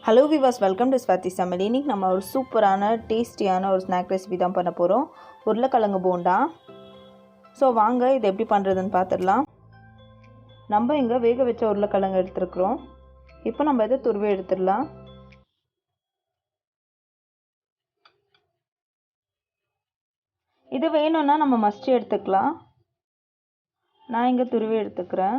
Hello Vilas, welcome to ஸ்வாத்தி சமையல். இன்றைக்கி நம்ம ஒரு சூப்பரான டேஸ்டியான ஒரு ஸ்நாக் ரெசிபி தான் பண்ண போகிறோம். உருளைக்கிழங்கு போண்டா. ஸோ வாங்க இது எப்படி பண்ணுறதுன்னு பார்த்துடலாம். நம்ம இங்கே வேக வச்ச உருளைக்கிழங்கு எடுத்துருக்குறோம். இப்போ நம்ம இதை துருவி எடுத்துடலாம். இது வேணும்னா நம்ம மஸ்டி எடுத்துக்கலாம். நான் இங்கே துருவி எடுத்துக்கிறேன்.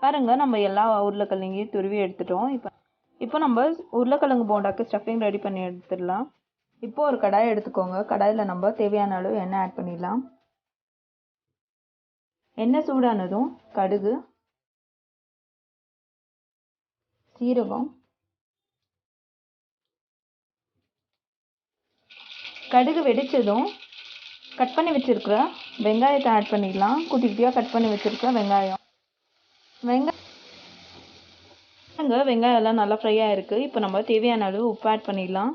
பாருங்க, நம்ம எல்லா உருளைக்கிழங்கையும் துருவி எடுத்துட்டோம். இப்போ நம்ம உருளைக்கிழங்கு போண்டாக்கு ஸ்டஃபிங் ரெடி பண்ணி எடுத்துடலாம். இப்போ ஒரு கடாய் எடுத்துக்கோங்க. கடாயில் நம்ம தேவையான அளவு எண்ணெய் ஆட் பண்ணிடலாம். எண்ணெய் சூடானதும் கடுகு, சீரகம், கடுகு வெடிச்சதும் கட் பண்ணி வச்சிருக்கிற வெங்காயத்தை ஆட் பண்ணிடலாம். குட்டி குட்டியாக கட் பண்ணி வச்சிருக்கிற வெங்காயம் எல்லாம் நல்லா ஃப்ரை ஆயிருக்கு. இப்போ நம்ம தேவையான அளவு உப்பு ஆட் பண்ணிடலாம்.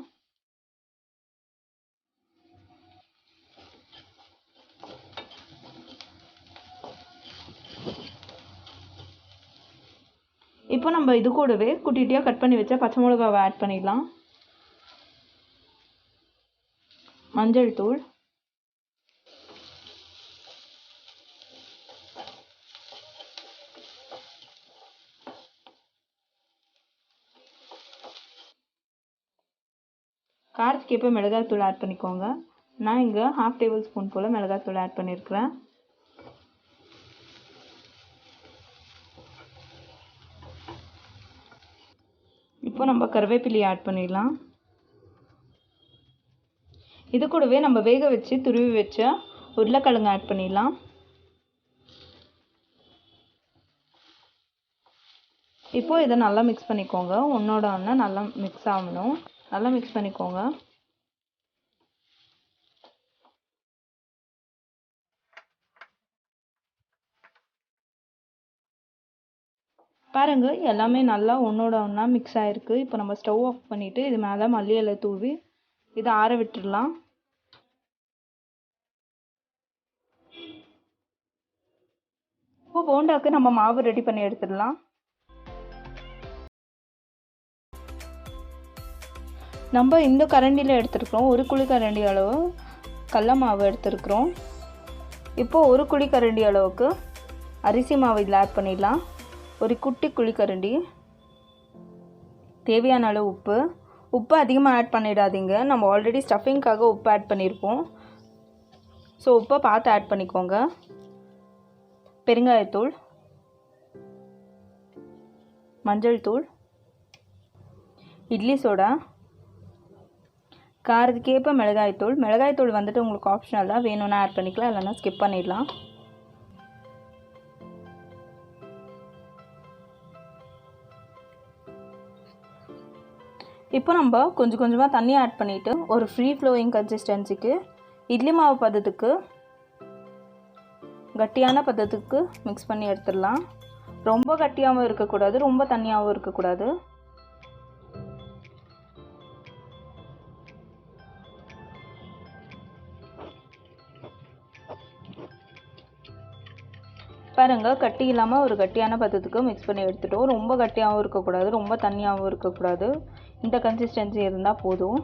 இப்போ நம்ம இது கூடவே குட்டி குட்டியாக கட் பண்ணி வச்ச பச்சை மிளகாவை ஆட் பண்ணிடலாம். மஞ்சள் தூள், காரத்துக்கு ஏற்ப மிளகாய்த்தூள் ஆட் பண்ணிக்கோங்க. நான் இங்கே 1/2 டேபிள் ஸ்பூன் போல் மிளகாய்த்தூள் ஆட் பண்ணியிருக்கிறேன். இப்போ நம்ம கருவேப்பிலையை ஆட் பண்ணிடலாம். இது கூடவே நம்ம வேக வச்சு துருவி வச்ச உருளைக்கிழங்கு ஆட் பண்ணிடலாம். இப்போ இதை நல்லா மிக்ஸ் பண்ணிக்கோங்க. ஒன்றோட ஒன்று நல்லா மிக்ஸ் ஆகணும். நல்லா மிக்ஸ் பண்ணிக்கோங்க. பாருங்க, எல்லாமே நல்லா ஒன்றோட ஒன்றா மிக்ஸ் ஆகிருக்கு. இப்போ நம்ம ஸ்டவ் ஆஃப் பண்ணிவிட்டு இது மேலே மல்லி இலை தூவி இதை ஆற விட்டுடலாம். இப்போ போண்டாக்கு நம்ம மாவு ரெடி பண்ணி எடுத்துடலாம். நம்ம இந்த கரண்டியில் எடுத்துருக்குறோம். ஒரு குழி கரண்டி அளவு கடல மாவு எடுத்துருக்குறோம். இப்போது ஒரு குழி கரண்டி அளவுக்கு அரிசி மாவு இதில் ஆட் பண்ணிடலாம். ஒரு குட்டி குழிக்கரண்டி தேவையான அளவு உப்பு அதிகமாக ஆட் பண்ணிடாதீங்க. நம்ம ஆல்ரெடி ஸ்டஃபிங்காக உப்பு ஆட் பண்ணியிருப்போம். ஸோ உப்பை பார்த்து ஆட் பண்ணிக்கோங்க. பெருங்காயத்தூள், மஞ்சள் தூள், இட்லி சோடா, காரத்துக்கேற்ப மிளகாய்த்தூள் வந்துட்டு உங்களுக்கு ஆப்ஷனல் தான். வேணும்னா ஆட் பண்ணிக்கலாம், இல்லைன்னா ஸ்கிப் பண்ணிடலாம். இப்போ நம்ம கொஞ்சம் கொஞ்சமாக தண்ணி ஆட் பண்ணிவிட்டு ஒரு ஃப்ரீ ஃப்ளோயிங் கன்சிஸ்டன்சிக்கு இட்லி மாவு பதத்துக்கு கட்டியான பதத்துக்கு மிக்ஸ் பண்ணி எடுத்துடலாம். ரொம்ப கட்டியாகவும் இருக்கக்கூடாது, ரொம்ப தண்ணியாகவும் இருக்கக்கூடாது. பாருங்கள், கட்டி இல்லாமல் ஒரு கட்டியான பதத்துக்கு மிக்ஸ் பண்ணி எடுத்துட்டோம். ரொம்ப கட்டியாகவும் இருக்கக்கூடாது, ரொம்ப தண்ணியாகவும் இருக்கக்கூடாது. இந்த கன்சிஸ்டன்சி இருந்தால் போதும்.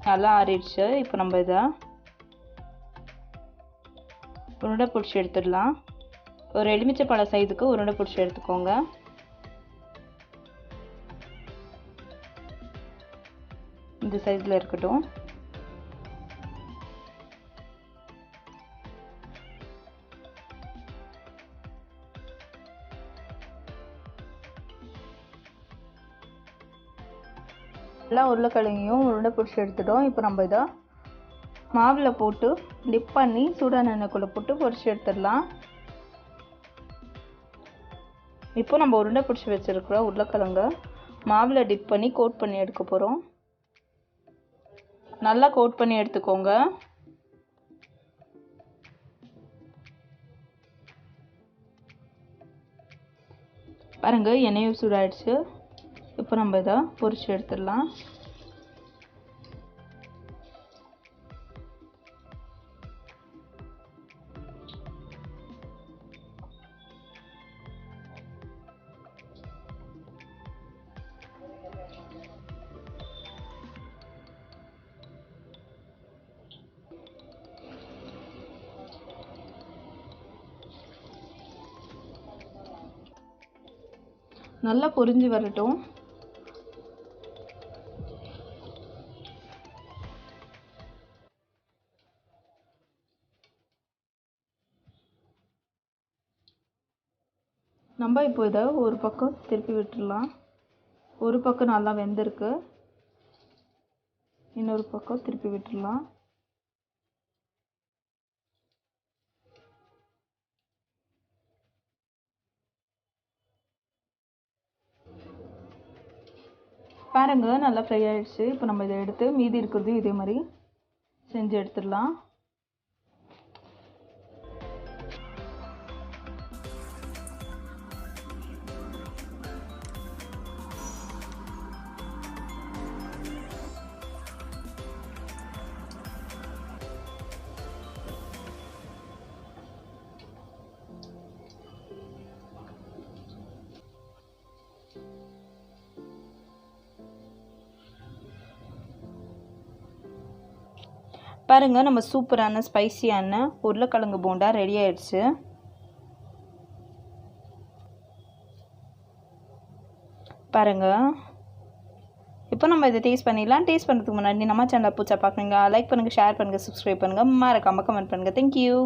நல்லா ஆறிடுச்சு. இப்போ நம்ம இதை உருண்டை பிடிச்சி எடுத்துடலாம். ஒரு எலுமிச்சை பழ சைஸுக்கு உருண்டை பிடிச்சி எடுத்துக்கோங்க. இந்த சைஸில் இருக்கட்டும். எல்லாம் உருளைக்கிழங்கையும் உருண்டை பிடிச்சி எடுத்துட்டோம். இப்போ நம்ம இதை மாவில் போட்டு டிப் பண்ணி சூடான எண்ணெய்க்குள்ளே போட்டு பொரிச்சு எடுத்துடலாம். இப்போ நம்ம உருண்டை பிடிச்சி வச்சுருக்கிற உருளைக்கிழங்க மாவில் டிப் பண்ணி கோட் பண்ணி எடுக்க போகிறோம். நல்லா கோட் பண்ணி எடுத்துக்கோங்க. பாருங்கள், எண்ணெயும் சூடாயிடுச்சு. இப்போ நம்ம இதை பொரிச்சு எடுத்துடலாம். நல்லா பொரிஞ்சு வரட்டும். நம்ம இப்போ இதை ஒரு பக்கம் திருப்பி விட்டுடலாம். ஒரு பக்கம் நல்லா வெந்திருக்கு, இன்னொரு பக்கம் திருப்பி விட்டுடலாம். பாருங்க நல்லா ஃப்ரை ஆகிடுச்சு. இப்போ நம்ம இதை எடுத்து மீதி இருக்கிறதையும் இதே மாதிரி செஞ்சு எடுத்துடலாம். பாருங்கள் நம்ம சூப்பரான ஸ்பைசியான உருளைக்கிழங்கு போண்டா ரெடி ஆயிடுச்சு. பாருங்கள் இப்போ நம்ம இதை டேஸ்ட் பண்ணிடலாம். டேஸ்ட் பண்ணுறதுக்கு முன்னாடி நம்ம சேனலை புதுசாக பார்க்குறீங்க லைக் பண்ணுங்கள், ஷேர் பண்ணுங்கள், சப்ஸ்கிரைப் பண்ணுங்கள், மறக்காம கமெண்ட் பண்ணுங்கள். தேங்க்யூ.